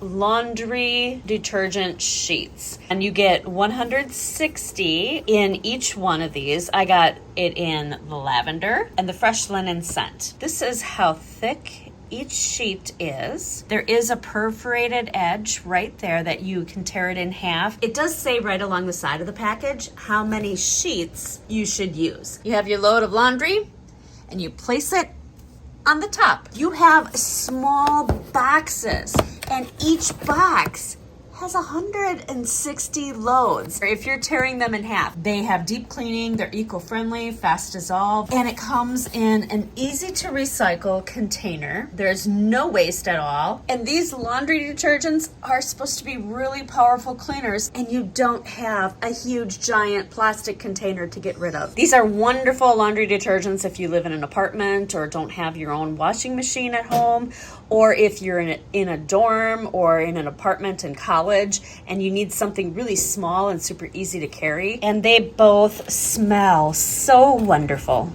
laundry detergent sheets. And you get 160 in each one of these. I got it in the lavender and the fresh linen scent. This is how thick each sheet is. There is a perforated edge right there that you can tear it in half. It does say right along the side of the package how many sheets you should use. You have your load of laundry and you place it on the top. You have small boxes and each box has 160 loads. If you're tearing them in half, they have deep cleaning, they're eco-friendly, fast dissolve, and it comes in an easy to recycle container. There's no waste at all. And these laundry detergents are supposed to be really powerful cleaners, and you don't have a huge giant plastic container to get rid of. These are wonderful laundry detergents if you live in an apartment or don't have your own washing machine at home, or if you're in a dorm or in an apartment in college and you need something really small and super easy to carry. And they both smell so wonderful.